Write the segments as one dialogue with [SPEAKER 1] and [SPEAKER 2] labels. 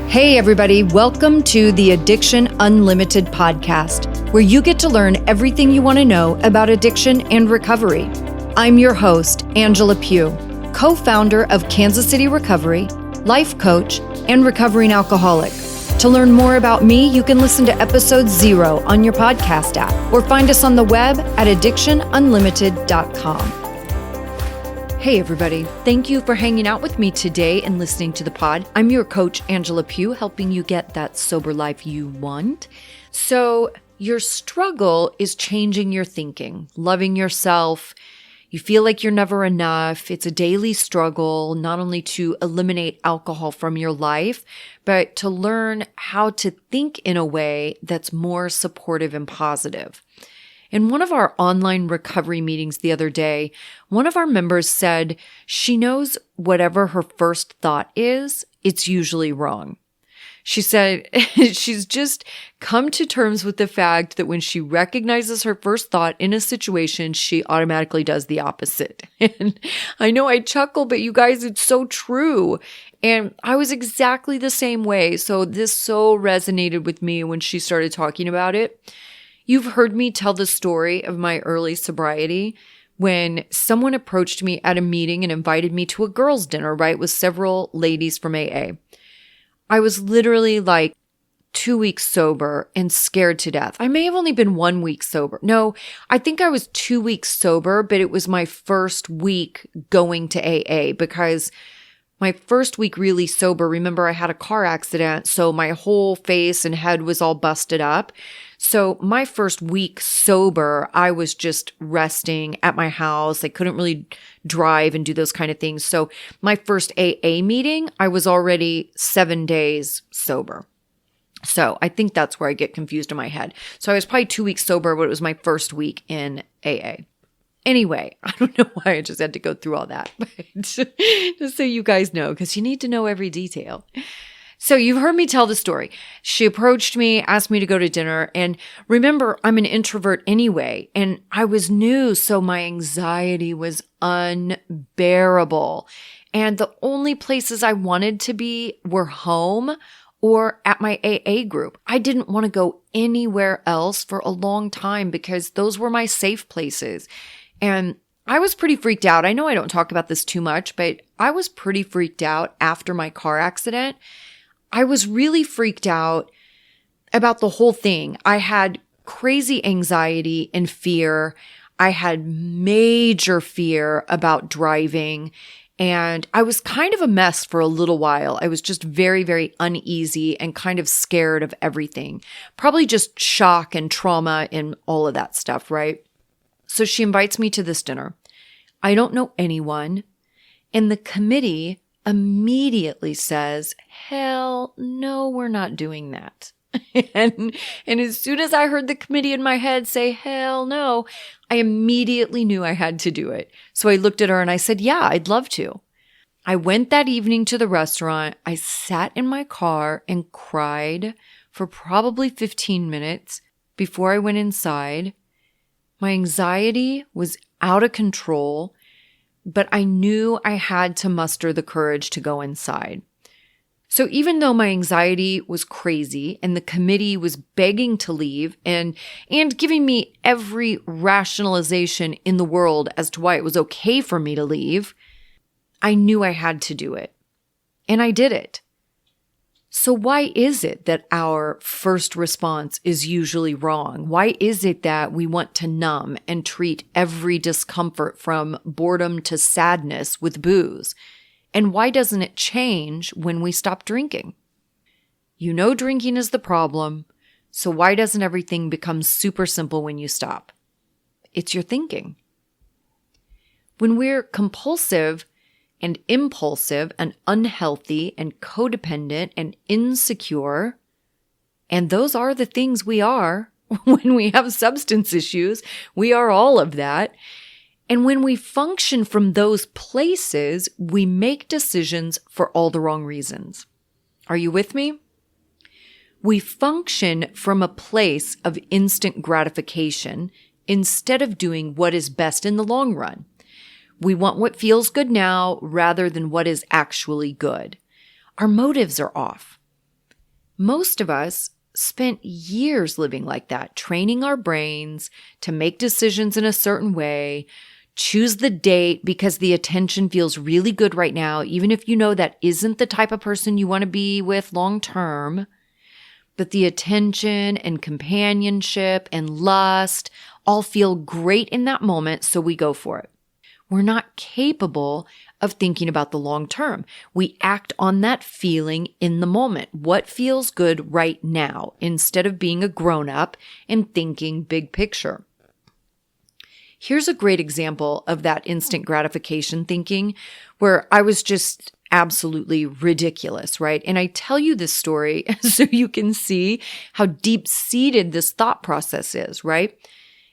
[SPEAKER 1] Hey everybody, welcome to the Addiction Unlimited podcast, where you get to learn everything you want to know about addiction and recovery. I'm your host, Angela Pugh, co-founder of Kansas City Recovery, life coach, and recovering alcoholic. To learn more about me, you can listen to episode 0 on your podcast app or find us on the web at addictionunlimited.com. Hey everybody, thank you for hanging out with me today and listening to the pod. I'm your coach, Angela Pugh, helping you get that sober life you want. So your struggle is changing your thinking, loving yourself. You feel like you're never enough. It's a daily struggle, not only to eliminate alcohol from your life, but to learn how to think in a way that's more supportive and positive. In one of our online recovery meetings the other day, one of our members said she knows whatever her first thought is, it's usually wrong. She said she's just come to terms with the fact that when she recognizes her first thought in a situation, she automatically does the opposite. And I know I chuckle, but you guys, it's so true. And I was exactly the same way. So this so resonated with me when she started talking about it. You've heard me tell the story of my early sobriety when someone approached me at a meeting and invited me to a girls' dinner, right, with several ladies from AA. I was literally like 2 weeks sober and scared to death. I may have only been 1 week sober. No, I think I was 2 weeks sober, but it was my first week going to AA because my first week really sober, remember I had a car accident, so my whole face and head was all busted up. So my first week sober, I was just resting at my house. I couldn't really drive and do those kind of things. So my first AA meeting, I was already 7 days sober. So I think that's where I get confused in my head. So I was probably 2 weeks sober, but it was my first week in AA. Anyway, I don't know why I just had to go through all that, but just so you guys know, because you need to know every detail. So you've heard me tell the story. She approached me, asked me to go to dinner. And remember, I'm an introvert anyway, and I was new, so my anxiety was unbearable. And the only places I wanted to be were home or at my AA group. I didn't want to go anywhere else for a long time because those were my safe places. And I was pretty freaked out. I know I don't talk about this too much, but I was pretty freaked out after my car accident. I was really freaked out about the whole thing. I had crazy anxiety and fear. I had major fear about driving, and I was kind of a mess for a little while. I was just very, very uneasy and kind of scared of everything. Probably just shock and trauma and all of that stuff, right? So she invites me to this dinner. I don't know anyone, and the committee immediately says, hell no, we're not doing that. and as soon as I heard the committee in my head say, hell no, I immediately knew I had to do it. So I looked at her and I said, yeah, I'd love to. I went that evening to the restaurant. I sat in my car and cried for probably 15 minutes before I went inside. My anxiety was out of control, but I knew I had to muster the courage to go inside. So even though my anxiety was crazy and the committee was begging to leave and giving me every rationalization in the world as to why it was okay for me to leave, I knew I had to do it. And I did it. So why is it that our first response is usually wrong? Why is it that we want to numb and treat every discomfort from boredom to sadness with booze? And why doesn't it change when we stop drinking? You know drinking is the problem, so why doesn't everything become super simple when you stop? It's your thinking. When we're compulsive and impulsive and unhealthy and codependent and insecure, and those are the things we are when we have substance issues. We are all of that. And when we function from those places, we make decisions for all the wrong reasons. Are you with me? We function from a place of instant gratification instead of doing what is best in the long run. We want what feels good now rather than what is actually good. Our motives are off. Most of us spent years living like that, training our brains to make decisions in a certain way, choose the date because the attention feels really good right now, even if you know that isn't the type of person you want to be with long term. But the attention and companionship and lust all feel great in that moment, so we go for it. We're not capable of thinking about the long term. We act on that feeling in the moment. What feels good right now, instead of being a grown-up and thinking big picture. Here's a great example of that instant gratification thinking where I was just absolutely ridiculous, right? And I tell you this story so you can see how deep-seated this thought process is, right?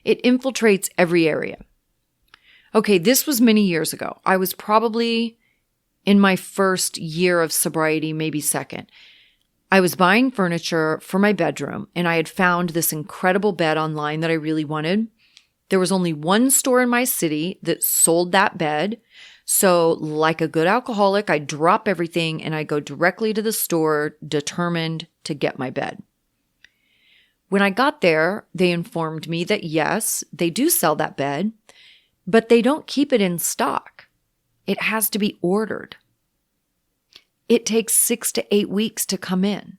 [SPEAKER 1] It infiltrates every area. Okay, this was many years ago. I was probably in my first year of sobriety, maybe second. I was buying furniture for my bedroom, and I had found this incredible bed online that I really wanted. There was only one store in my city that sold that bed. So like a good alcoholic, I drop everything and I go directly to the store, determined to get my bed. When I got there, they informed me that yes, they do sell that bed, but they don't keep it in stock. It has to be ordered. It takes 6 to 8 weeks to come in.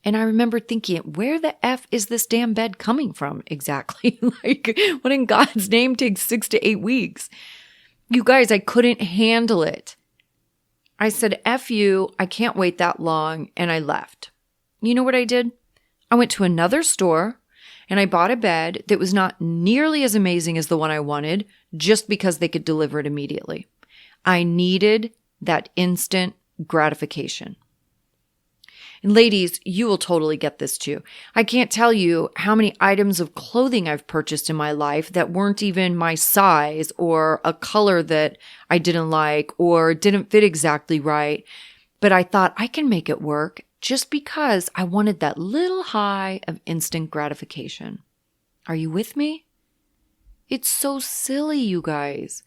[SPEAKER 1] And I remember thinking, where the F is this damn bed coming from exactly? Like, what in God's name takes 6 to 8 weeks? You guys, I couldn't handle it. I said, F you, I can't wait that long, and I left. You know what I did? I went to another store, and I bought a bed that was not nearly as amazing as the one I wanted, just because they could deliver it immediately. I needed that instant gratification. And ladies, you will totally get this too. I can't tell you how many items of clothing I've purchased in my life that weren't even my size, or a color that I didn't like or didn't fit exactly right. But I thought I can make it work just because I wanted that little high of instant gratification. Are you with me? It's so silly, you guys.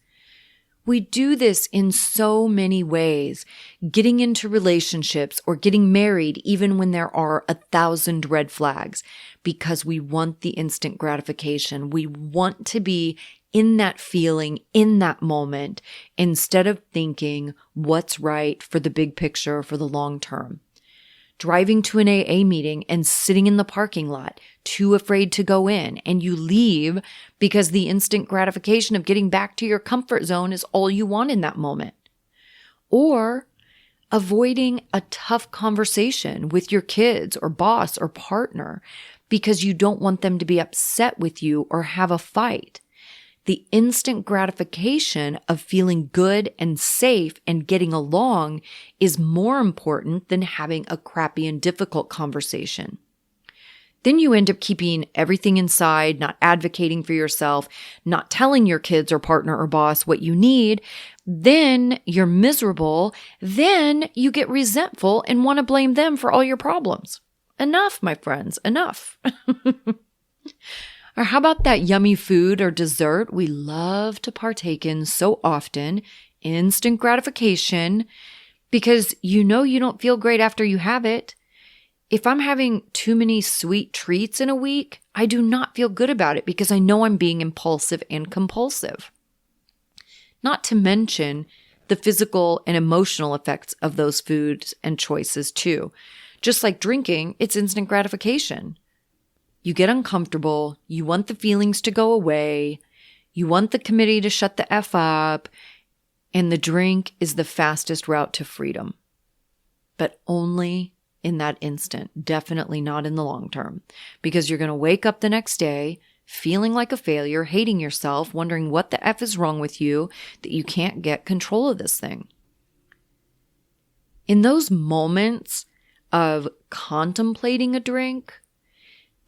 [SPEAKER 1] We do this in so many ways, getting into relationships or getting married even when there are 1,000 red flags, because we want the instant gratification. We want to be in that feeling, in that moment, instead of thinking what's right for the big picture, for the long term. Driving to an AA meeting and sitting in the parking lot, too afraid to go in, and you leave because the instant gratification of getting back to your comfort zone is all you want in that moment. Or avoiding a tough conversation with your kids or boss or partner because you don't want them to be upset with you or have a fight. The instant gratification of feeling good and safe and getting along is more important than having a crappy and difficult conversation. Then you end up keeping everything inside, not advocating for yourself, not telling your kids or partner or boss what you need. Then you're miserable. Then you get resentful and want to blame them for all your problems. Enough, my friends, enough. Or how about that yummy food or dessert we love to partake in so often, instant gratification, because you know you don't feel great after you have it. If I'm having too many sweet treats in a week, I do not feel good about it because I know I'm being impulsive and compulsive. Not to mention the physical and emotional effects of those foods and choices too. Just like drinking, it's instant gratification. You get uncomfortable, you want the feelings to go away, you want the committee to shut the F up, and the drink is the fastest route to freedom. But only in that instant, definitely not in the long term, because you're going to wake up the next day feeling like a failure, hating yourself, wondering what the F is wrong with you, that you can't get control of this thing. In those moments of contemplating a drink,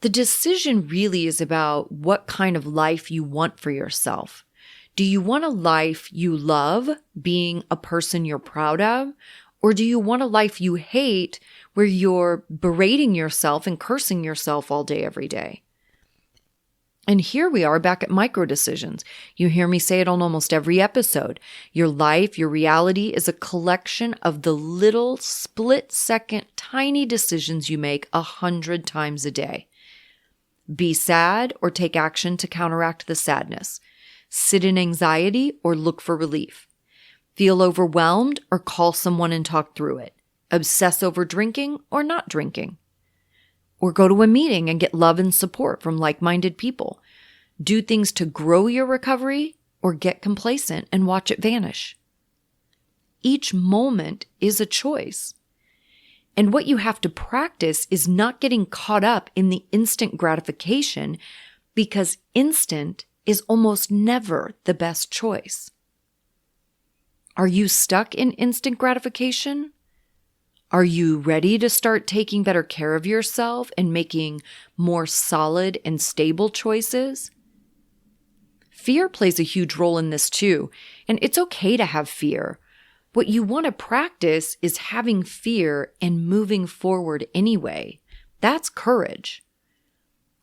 [SPEAKER 1] the decision really is about what kind of life you want for yourself. Do you want a life you love, being a person you're proud of? Or do you want a life you hate, where you're berating yourself and cursing yourself all day, every day? And here we are back at micro decisions. You hear me say it on almost every episode. Your life, your reality is a collection of the little split-second tiny decisions you make 100 times a day. Be sad or take action to counteract the sadness. Sit in anxiety or look for relief. Feel overwhelmed or call someone and talk through it. Obsess over drinking or not drinking. Or go to a meeting and get love and support from like-minded people. Do things to grow your recovery or get complacent and watch it vanish. Each moment is a choice. And what you have to practice is not getting caught up in the instant gratification, because instant is almost never the best choice. Are you stuck in instant gratification? Are you ready to start taking better care of yourself and making more solid and stable choices? Fear plays a huge role in this too, and it's okay to have fear. What you want to practice is having fear and moving forward anyway. That's courage.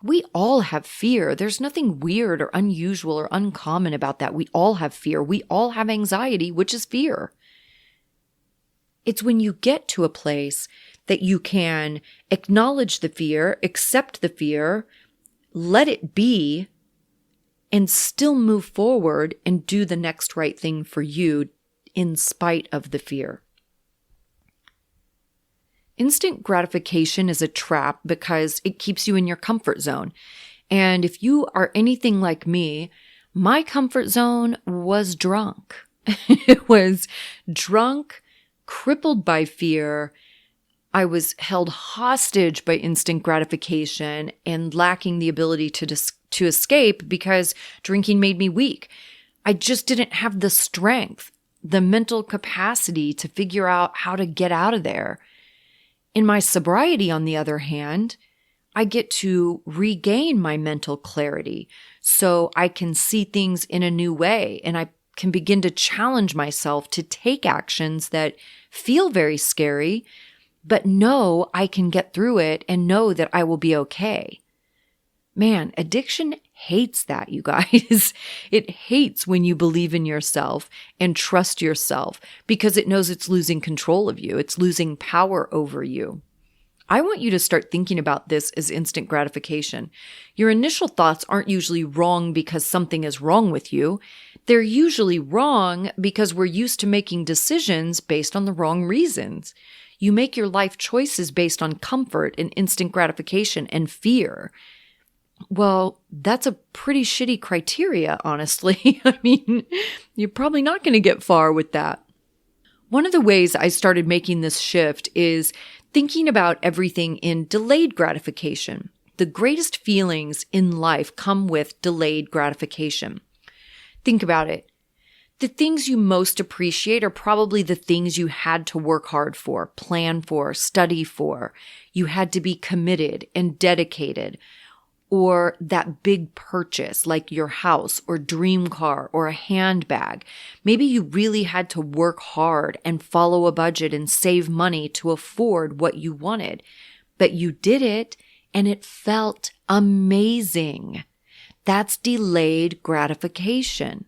[SPEAKER 1] We all have fear. There's nothing weird or unusual or uncommon about that. We all have fear. We all have anxiety, which is fear. It's when you get to a place that you can acknowledge the fear, accept the fear, let it be, and still move forward and do the next right thing for you in spite of the fear. Instant gratification is a trap because it keeps you in your comfort zone. And if you are anything like me, my comfort zone was drunk. It was drunk, crippled by fear. I was held hostage by instant gratification and lacking the ability to escape because drinking made me weak. I just didn't have the strength, the mental capacity to figure out how to get out of there. In my sobriety, on the other hand, I get to regain my mental clarity so I can see things in a new way, and I can begin to challenge myself to take actions that feel very scary, but know I can get through it and know that I will be okay. Man, addiction hates that, you guys. It hates when you believe in yourself and trust yourself because it knows it's losing control of you. It's losing power over you. I want you to start thinking about this as instant gratification. Your initial thoughts aren't usually wrong because something is wrong with you. They're usually wrong because we're used to making decisions based on the wrong reasons. You make your life choices based on comfort and instant gratification and fear. Well, that's a pretty shitty criteria, honestly. I mean, you're probably not going to get far with that. One of the ways I started making this shift is thinking about everything in delayed gratification. The greatest feelings in life come with delayed gratification. Think about it. The things you most appreciate are probably the things you had to work hard for, plan for, study for. You had to be committed and dedicated. Or that big purchase like your house or dream car or a handbag. Maybe you really had to work hard and follow a budget and save money to afford what you wanted. But you did it and it felt amazing. That's delayed gratification.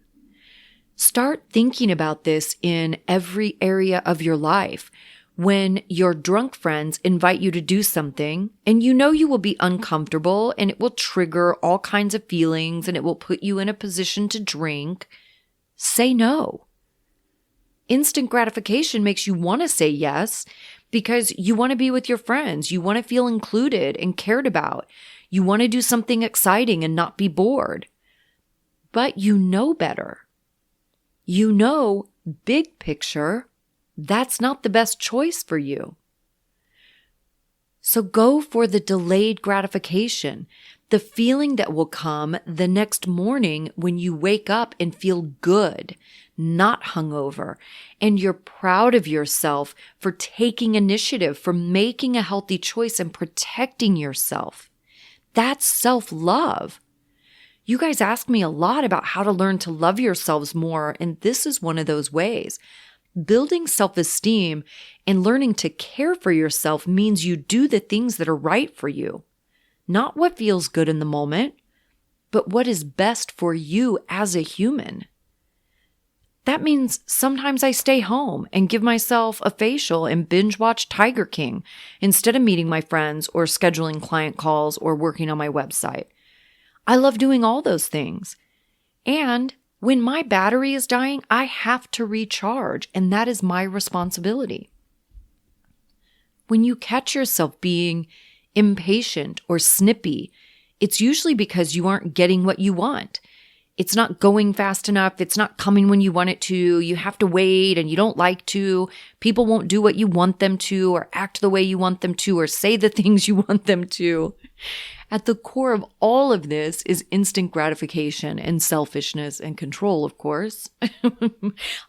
[SPEAKER 1] Start thinking about this in every area of your life. When your drunk friends invite you to do something and you know you will be uncomfortable and it will trigger all kinds of feelings and it will put you in a position to drink, say no. Instant gratification makes you want to say yes because you want to be with your friends. You want to feel included and cared about. You want to do something exciting and not be bored. But you know better. You know, big picture, that's not the best choice for you. So go for the delayed gratification, the feeling that will come the next morning when you wake up and feel good, not hungover, and you're proud of yourself for taking initiative, for making a healthy choice and protecting yourself. That's self-love. You guys ask me a lot about how to learn to love yourselves more, and this is one of those ways. Building self-esteem and learning to care for yourself means you do the things that are right for you, not what feels good in the moment. but what is best for you as a human. That means sometimes I stay home and give myself a facial and binge watch Tiger King instead of meeting my friends or scheduling client calls or working on my website. I love doing all those things. And when my battery is dying, I have to recharge, and that is my responsibility. When you catch yourself being impatient or snippy, it's usually because you aren't getting what you want. It's not going fast enough. It's not coming when you want it to. You have to wait and you don't like to. People won't do what you want them to or act the way you want them to or say the things you want them to. At the core of all of this is instant gratification and selfishness and control, of course.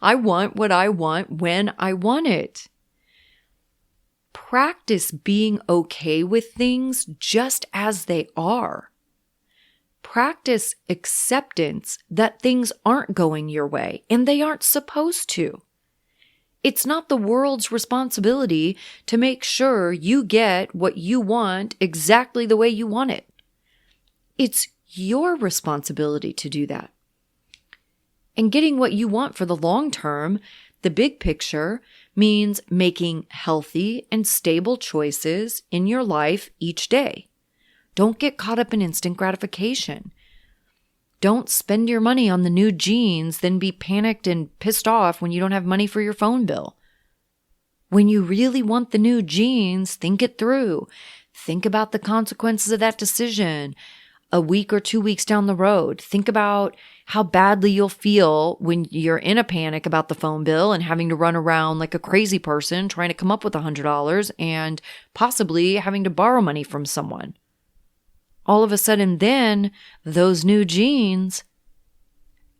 [SPEAKER 1] I want what I want when I want it. Practice being okay with things just as they are. Practice acceptance that things aren't going your way and they aren't supposed to. It's not the world's responsibility to make sure you get what you want exactly the way you want it. It's your responsibility to do that. And getting what you want for the long term, the big picture, means making healthy and stable choices in your life each day. Don't get caught up in instant gratification. Don't spend your money on the new jeans, then be panicked and pissed off when you don't have money for your phone bill. When you really want the new jeans, think it through. Think about the consequences of that decision a week or 2 weeks down the road. Think about how badly you'll feel when you're in a panic about the phone bill and having to run around like a crazy person trying to come up with $100 and possibly having to borrow money from someone. All of a sudden then, those new jeans,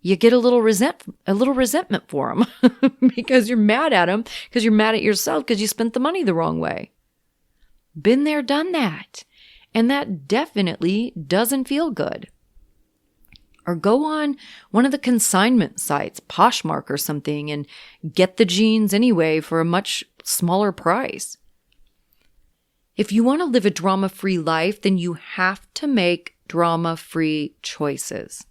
[SPEAKER 1] you get a little resentment for them because you're mad at them, because you're mad at yourself because you spent the money the wrong way. Been there, done that. And that definitely doesn't feel good. Or go on one of the consignment sites, Poshmark or something, and get the jeans anyway for a much smaller price. If you want to live a drama-free life, then you have to make drama-free choices.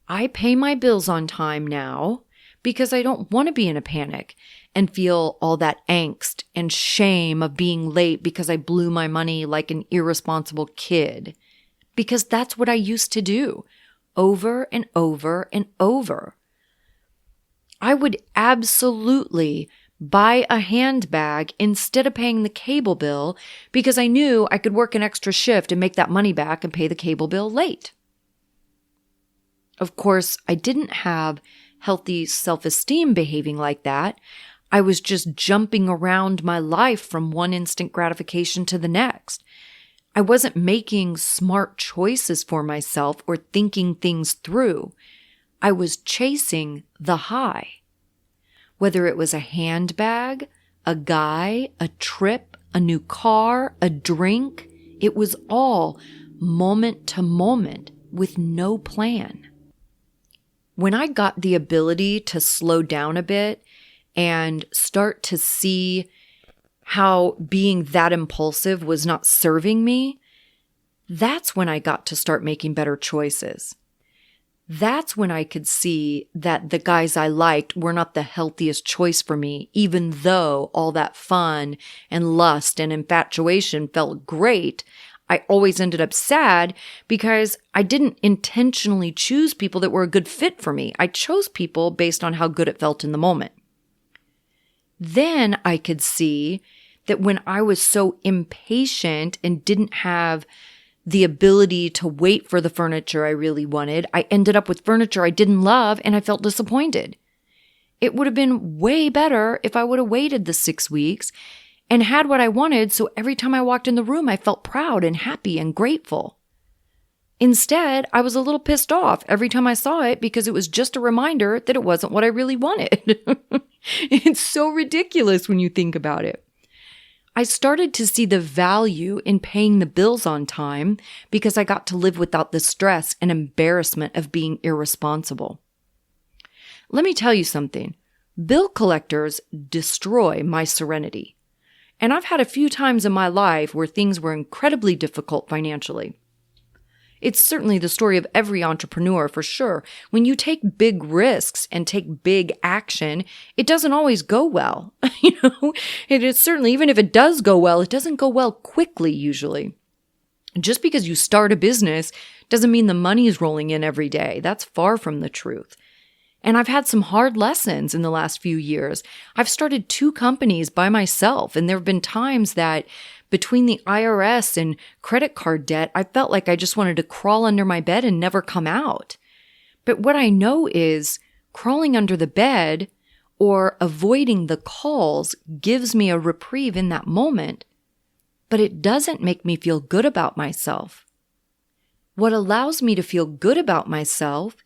[SPEAKER 1] I pay my bills on time now because I don't want to be in a panic and feel all that angst and shame of being late because I blew my money like an irresponsible kid. Because that's what I used to do over and over and over. I would absolutely buy a handbag instead of paying the cable bill because I knew I could work an extra shift and make that money back and pay the cable bill late. Of course, I didn't have healthy self-esteem behaving like that. I was just jumping around my life from one instant gratification to the next. I wasn't making smart choices for myself or thinking things through. I was chasing the high. Whether it was a handbag, a guy, a trip, a new car, a drink, it was all moment to moment with no plan. When I got the ability to slow down a bit and start to see how being that impulsive was not serving me, that's when I got to start making better choices. That's when I could see that the guys I liked were not the healthiest choice for me, even though all that fun and lust and infatuation felt great. I always ended up sad because I didn't intentionally choose people that were a good fit for me. I chose people based on how good it felt in the moment. Then I could see that when I was so impatient and didn't have the ability to wait for the furniture I really wanted, I ended up with furniture I didn't love and I felt disappointed. It would have been way better if I would have waited the 6 weeks and had what I wanted, so every time I walked in the room, I felt proud and happy and grateful. Instead, I was a little pissed off every time I saw it because it was just a reminder that it wasn't what I really wanted. It's so ridiculous when you think about it. I started to see the value in paying the bills on time because I got to live without the stress and embarrassment of being irresponsible. Let me tell you something. Bill collectors destroy my serenity. And I've had a few times in my life where things were incredibly difficult financially. It's certainly the story of every entrepreneur for sure. When you take big risks and take big action, it doesn't always go well. It is certainly, even if it does go well, it doesn't go well quickly usually. Just because you start a business doesn't mean the money is rolling in every day. That's far from the truth. And I've had some hard lessons in the last few years. I've started 2 companies by myself, and there have been times that between the IRS and credit card debt, I felt like I just wanted to crawl under my bed and never come out. But what I know is crawling under the bed or avoiding the calls gives me a reprieve in that moment, but it doesn't make me feel good about myself. What allows me to feel good about myself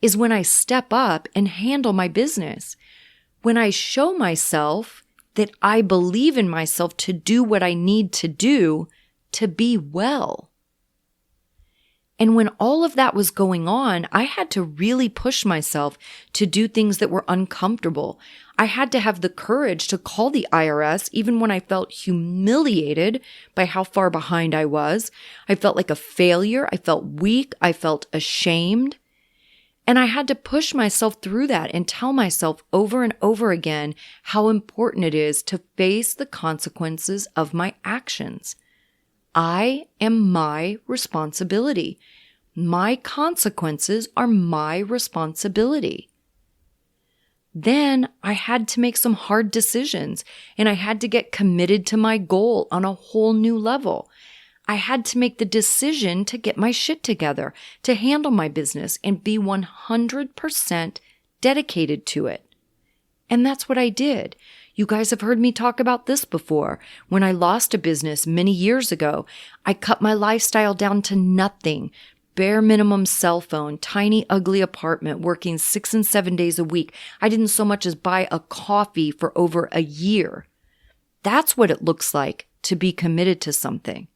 [SPEAKER 1] is when I step up and handle my business, when I show myself that I believe in myself to do what I need to do to be well. And when all of that was going on, I had to really push myself to do things that were uncomfortable. I had to have the courage to call the IRS even when I felt humiliated by how far behind I was. I felt like a failure. I felt weak. I felt ashamed. And I had to push myself through that and tell myself over and over again how important it is to face the consequences of my actions. I am my responsibility. My consequences are my responsibility. Then I had to make some hard decisions, and I had to get committed to my goal on a whole new level. I had to make the decision to get my shit together, to handle my business and be 100% dedicated to it. And that's what I did. You guys have heard me talk about this before. When I lost a business many years ago, I cut my lifestyle down to nothing. Bare minimum cell phone, tiny ugly apartment, working 6 and 7 days a week. I didn't so much as buy a coffee for over a year. That's what it looks like to be committed to something.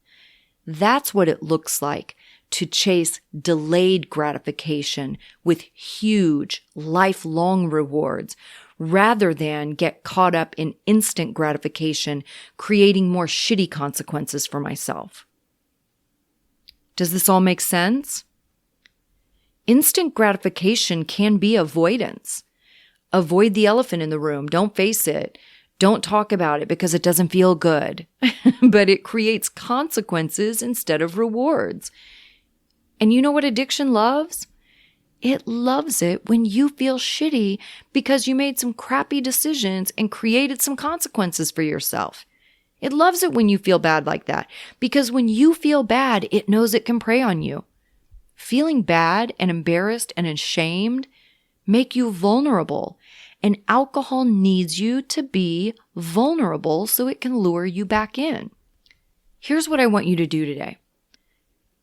[SPEAKER 1] That's what it looks like to chase delayed gratification with huge, lifelong rewards, rather than get caught up in instant gratification, creating more shitty consequences for myself. Does this all make sense? Instant gratification can be avoidance. Avoid the elephant in the room. Don't face it. Don't talk about it because it doesn't feel good, but it creates consequences instead of rewards. And you know what addiction loves? It loves it when you feel shitty because you made some crappy decisions and created some consequences for yourself. It loves it when you feel bad like that because when you feel bad, it knows it can prey on you. Feeling bad and embarrassed and ashamed make you vulnerable. And alcohol needs you to be vulnerable so it can lure you back in. Here's what I want you to do today.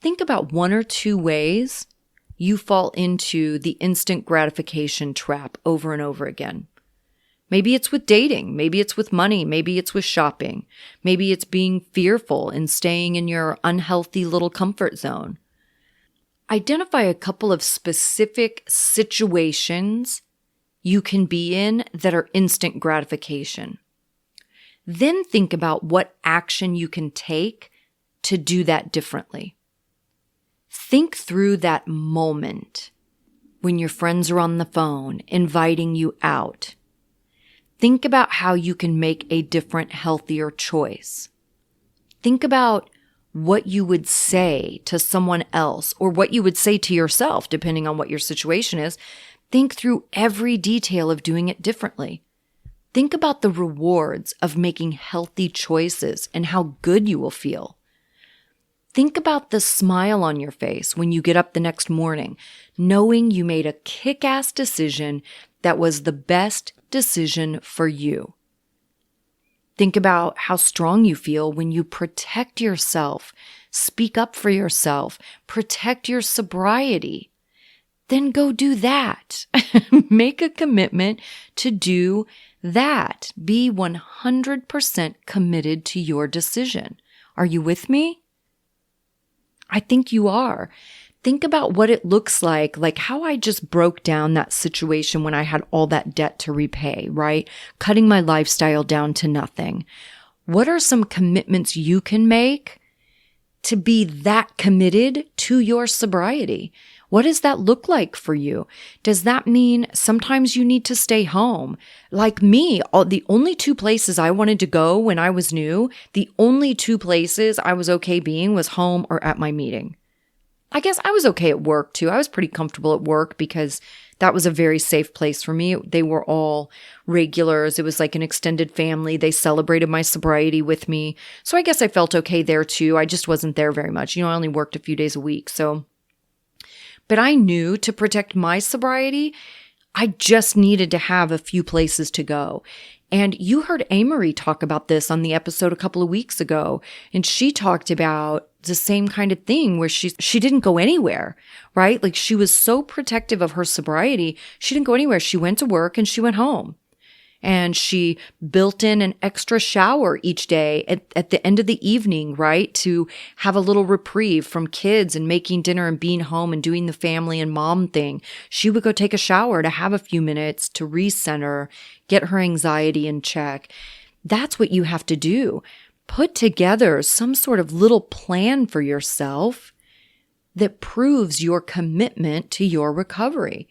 [SPEAKER 1] Think about 1 or 2 ways you fall into the instant gratification trap over and over again. Maybe it's with dating. Maybe it's with money. Maybe it's with shopping. Maybe it's being fearful and staying in your unhealthy little comfort zone. Identify a couple of specific situations you can be in that are instant gratification. Then think about what action you can take to do that differently. Think through that moment when your friends are on the phone inviting you out. Think about how you can make a different, healthier choice. Think about what you would say to someone else or what you would say to yourself, depending on what your situation is. Think through every detail of doing it differently. Think about the rewards of making healthy choices and how good you will feel. Think about the smile on your face when you get up the next morning, knowing you made a kick-ass decision that was the best decision for you. Think about how strong you feel when you protect yourself, speak up for yourself, protect your sobriety. Then go do that. Make a commitment to do that. Be 100% committed to your decision. Are you with me? I think you are. Think about what it looks like how I just broke down that situation when I had all that debt to repay, right? Cutting my lifestyle down to nothing. What are some commitments you can make to be that committed to your sobriety? What does that look like for you? Does that mean sometimes you need to stay home? Like me, the only two places I wanted to go when I was new, the only two places I was okay being was home or at my meeting. I guess I was okay at work too. I was pretty comfortable at work because that was a very safe place for me. They were all regulars. It was like an extended family. They celebrated my sobriety with me. So I guess I felt okay there too. I just wasn't there very much. I only worked a few days a week. But I knew to protect my sobriety, I just needed to have a few places to go. And you heard Amory talk about this on the episode a couple of weeks ago. And she talked about the same kind of thing where she didn't go anywhere, right? Like she was so protective of her sobriety. She didn't go anywhere. She went to work and she went home. And she built in an extra shower each day at the end of the evening, right? To have a little reprieve from kids and making dinner and being home and doing the family and mom thing. She would go take a shower to have a few minutes to recenter, get her anxiety in check. That's what you have to do. Put together some sort of little plan for yourself that proves your commitment to your recovery.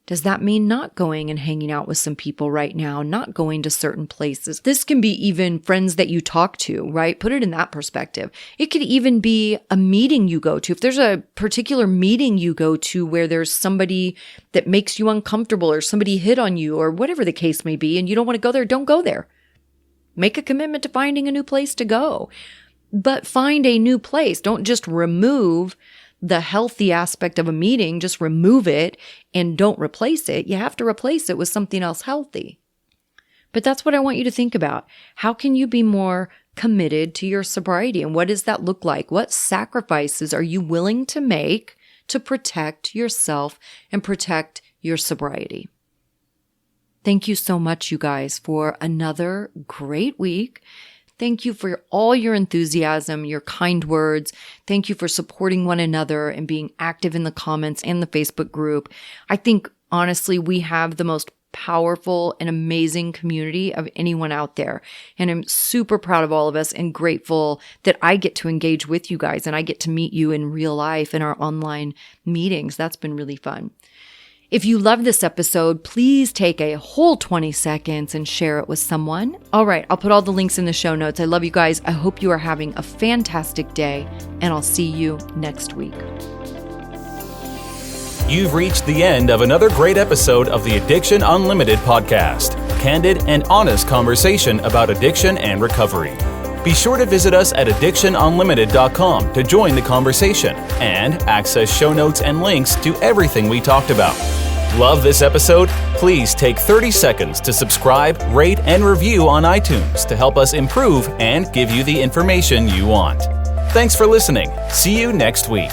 [SPEAKER 1] Does that mean not going and hanging out with some people right now, not going to certain places? This can be even friends that you talk to, right? Put it in that perspective. It could even be a meeting you go to. If there's a particular meeting you go to where there's somebody that makes you uncomfortable or somebody hit on you or whatever the case may be, and you don't want to go there, don't go there. Make a commitment to finding a new place to go. But find a new place. Don't just remove the healthy aspect of a meeting, just remove it and don't replace it. You have to replace it with something else healthy. But that's what I want you to think about. How can you be more committed to your sobriety? And what does that look like? What sacrifices are you willing to make to protect yourself and protect your sobriety? Thank you so much, you guys, for another great week. Thank you for all your enthusiasm, your kind words. Thank you for supporting one another and being active in the comments and the Facebook group. I think, honestly, we have the most powerful and amazing community of anyone out there. And I'm super proud of all of us and grateful that I get to engage with you guys and I get to meet you in real life in our online meetings. That's been really fun. If you love this episode, please take a whole 20 seconds and share it with someone. All right, I'll put all the links in the show notes. I love you guys. I hope you are having a fantastic day, and I'll see you next week.
[SPEAKER 2] You've reached the end of another great episode of the Addiction Unlimited podcast. Candid and honest conversation about addiction and recovery. Be sure to visit us at addictionunlimited.com to join the conversation and access show notes and links to everything we talked about. Love this episode? Please take 30 seconds to subscribe, rate, and review on iTunes to help us improve and give you the information you want. Thanks for listening. See you next week.